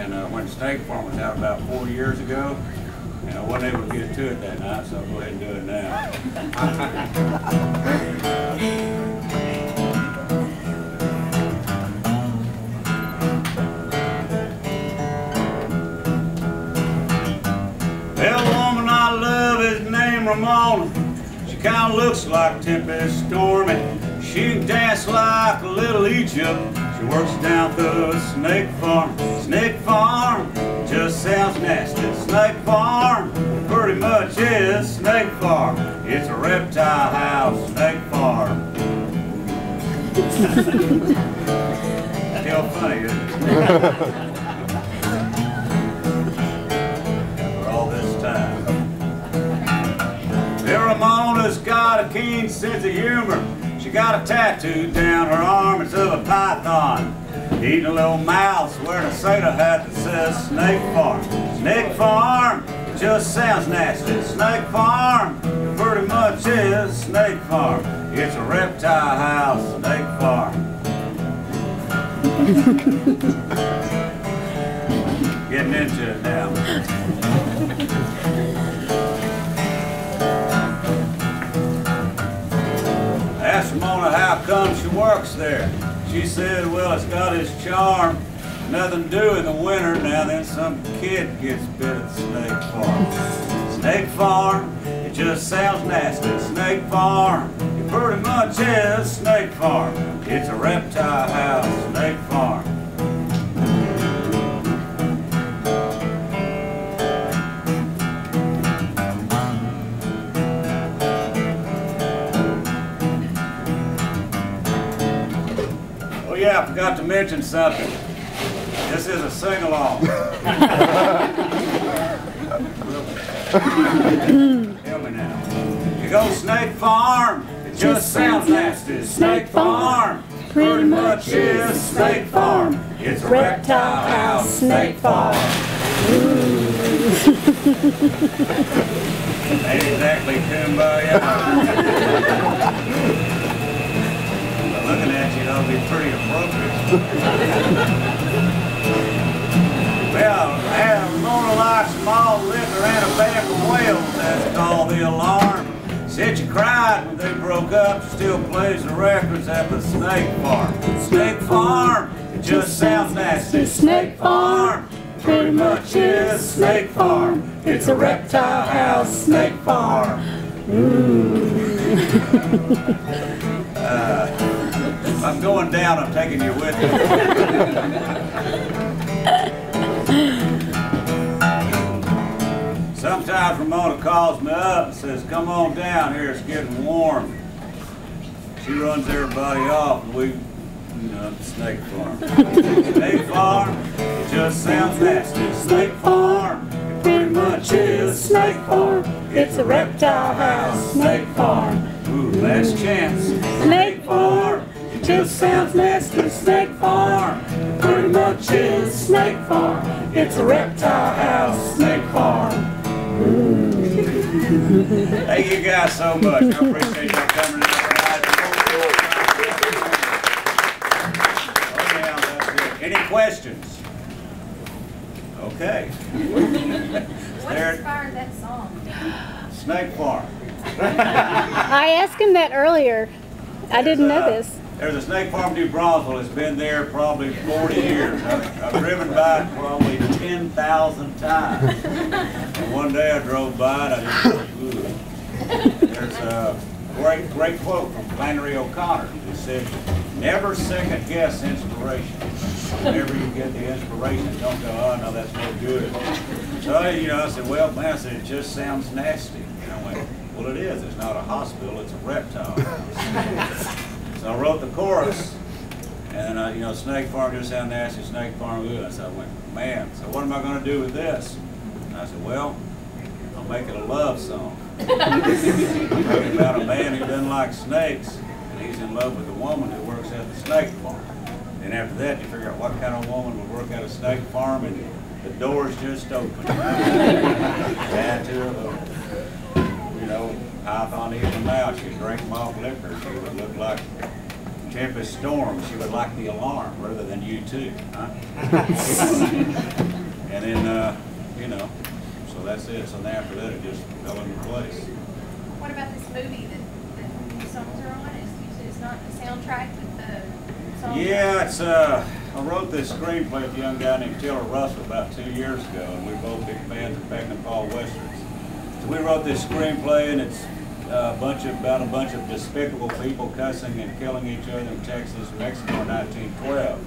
And I went to Snake Farm was out about 4 years ago, and I wasn't able to get to it that night, so I'll go ahead and do it now. Well, the woman I love is named Ramona. She kind of looks like Tempest Stormy. She can dance like a little Egypt. She works down the Snake Farm. Snake Farm just sounds nasty. Snake Farm pretty much is Snake Farm. It's a reptile house, Snake Farm. Still funny, isn't it? For all this time. Ramona's got a keen sense of humor. She got a tattoo down her arm, it's of a python. Eating a little mouse, wearing a sailor hat that says Snake Farm. Snake Farm, it just sounds nasty. Snake Farm, it pretty much is Snake Farm. It's a reptile house, Snake Farm. Getting into it now. Asked Ramona how come she works there. She said, well, it's got its charm. Nothing to do in the winter. Now then some kid gets bit at Snake Farm. Snake Farm, it just sounds nasty. Snake Farm, it pretty much is Snake Farm. It's a reptile house, Snake Farm. Yeah, I forgot to mention something. This is a sing-along. Tell me now. You go Snake Farm, it just sounds nasty. Snake Farm, pretty much is Snake Farm. It's a reptile house, Snake Farm. Ain't exactly kumbaya. Looking at you, that'll be pretty appropriate. Well, Ramona likes malt liquor and a band from Wales. That's called the Alarm. Said she cried when they broke up. She still plays the records at the Snake Farm. Snake Farm, it just sounds nasty. Snake Farm, pretty much is Snake Farm. It's a reptile house, Snake Farm. If I'm going down, I'm taking you with me. Sometimes Ramona calls me up and says, come on down here, it's getting warm. She runs everybody off and we, Snake Farm. Snake Farm, it just sounds nasty. Snake Farm, it pretty much is Snake Farm. It's a reptile house, Snake Farm. Ooh, last chance. Snake Farm. It just sounds nasty. Snake Farm, pretty much is Snake Farm. It's a reptile house, Snake Farm. Thank you guys so much. I appreciate y'all coming tonight. Any questions? Okay. What inspired that song? Snake Farm. I asked him that earlier. I didn't know this. There's a Snake Farm New Bronzeville. It's been there probably 40 years. I've driven by it probably 10,000 times. And one day I drove by and I just thought, ooh. There's a great quote from Flannery O'Connor. He said, never second guess inspiration. Whenever you get the inspiration, don't go, oh no, that's no good. So, I said, well, man, I said, it just sounds nasty. And I went, well, it is. It's not a hospital, it's a reptile house. So I wrote the chorus, and Snake Farm just sound nasty, Snake Farm good. So I went, man, so what am I going to do with this? And I said, well, I'll make it a love song. Talking about a man who doesn't like snakes, and he's in love with a woman who works at the Snake Farm. And after that, you figure out what kind of woman would work at a snake farm, and the door's just open. Tattoo of a, python eating a mouse. She'd drink malt liquor. She would look like Tempest Storm. She would like the Alarm rather than U2. Huh? then, you know, so that's it. So then after that, it just fell into place. What about this movie that the songs are on? It's not the soundtrack, but the songs? Yeah, it's, I wrote this screenplay with a young guy named Taylor Russell about 2 years ago, and we both big fans of Peck and Paul Westerns. So we wrote this screenplay, and it's about a bunch of despicable people cussing and killing each other in Texas, Mexico in 1912.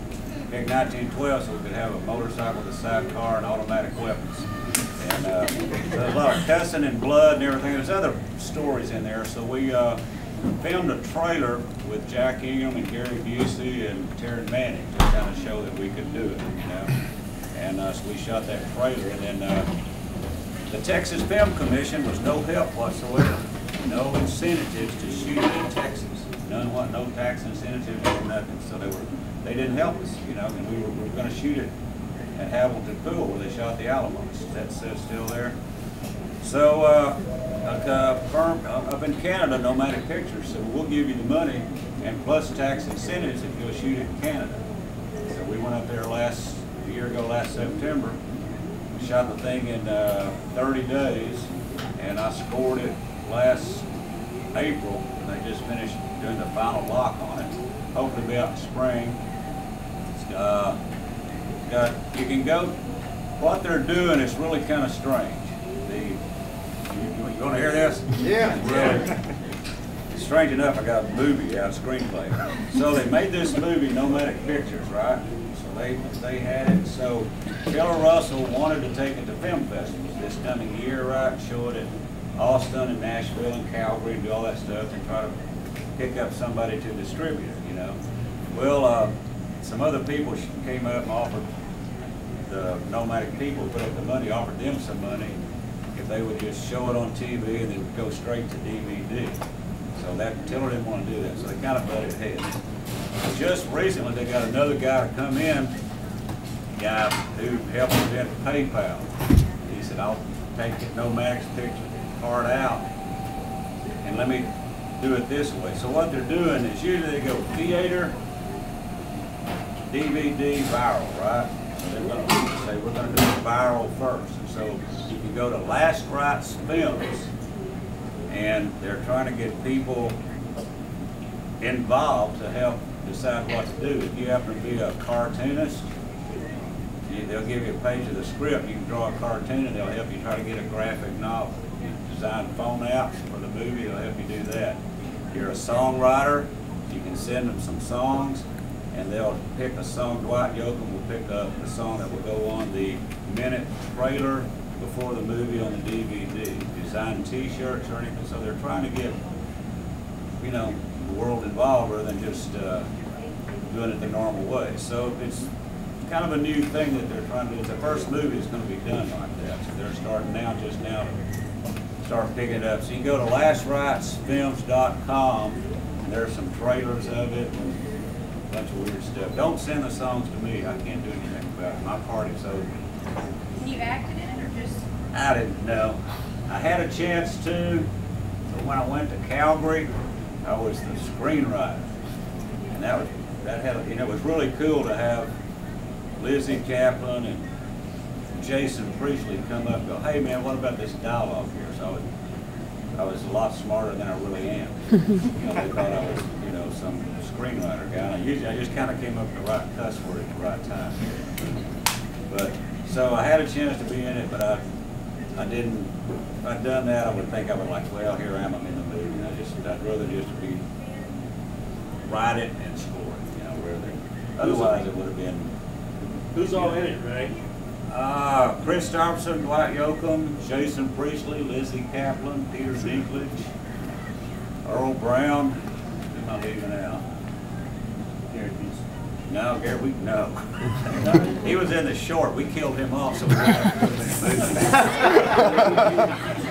Picked 1912 so we could have a motorcycle, a sidecar, and automatic weapons. And there's a lot of cussing and blood and everything. There's other stories in there, so we filmed a trailer with Jack Ingham and Gary Busey and Terry Manning to kind of show that we could do it, you know. And so we shot that trailer, and then the Texas Film Commission was no help whatsoever. No incentives to shoot it in Texas. No tax incentives or nothing. So they didn't help us, you know. And we were going to shoot it at Hamilton Pool where they shot the Alamos. That's still there. So a firm up in Canada, Nomadic Pictures, said, well, we'll give you the money and plus tax incentives if you'll shoot it in Canada. So we went up there last September, shot the thing in 30 days, and I scored it last April, and they just finished doing the final lock on it. Hopefully be out in spring. You can go, what they're doing is really kind of strange. You want to hear this? Yeah. Strange enough, I got a movie out, screenplay. So they made this movie, Nomadic Pictures, right? So they had it. So Taylor Russell wanted to take it to film festivals this coming year, right? Show it at Austin and Nashville and Calgary and do all that stuff and try to pick up somebody to distribute it, you know. Well, some other people came up and offered the Nomadic people, put up the money, offered them some money if they would just show it on TV and then go straight to DVD. So that Taylor didn't want to do that, so they kind of butted heads. Just recently, they got another guy to come in, a guy who helped invent PayPal. He said, I'll take it, Nomadic's picture part out and let me do it this way. So what they're doing is usually they go theater, DVD, viral, right? So they're going to say we're going to do it viral first. And so you can go to Last Rights Films, and they're trying to get people involved to help decide what to do. If you happen to be a cartoonist, they'll give you a page of the script. You can draw a cartoon, and they'll help you try to get a graphic novel. You design phone apps for the movie, they'll help you do that. If you're a songwriter, you can send them some songs, and they'll pick a song. Dwight Yoakam will pick up the song that will go on the minute trailer before the movie on the DVD. Design T-shirts or anything. So they're trying to get, you know, the world involved rather than just doing it the normal way. So it's kind of a new thing that they're trying to do. It's the first movie that's going to be done like that. So they're starting now, just now, to start picking it up. So you can go to lastrightsfilms.com, and there's some trailers of it and a bunch of weird stuff. Don't send the songs to me. I can't do anything about it. My party's over. And you acted in it or just? I didn't know. I had a chance to, but when I went to Calgary, I was the screenwriter, and it was really cool to have Lizzie Kaplan and Jason Priestley come up and go, hey man, what about this dialogue here? So I was a lot smarter than I really am. You know, they thought I was, you know, some screenwriter guy. And I just kind of came up with the right cuss word at the right time. But so I had a chance to be in it, but I didn't. If I'd done that, I would think I would like, well, here I am, I'm in the movie. And I'd rather just write it and score it, you know, rather. Otherwise, it would have been. Who's all in it, Ray? Chris Thompson, Dwight Yoakam, Jason Priestley, Lizzie Kaplan, Peter Dinklage, Earl Brown. Who am I leaving out? Gary Busey. No, Gary, no. He was in the short. We killed him off, so we didn't have to put him in the movie.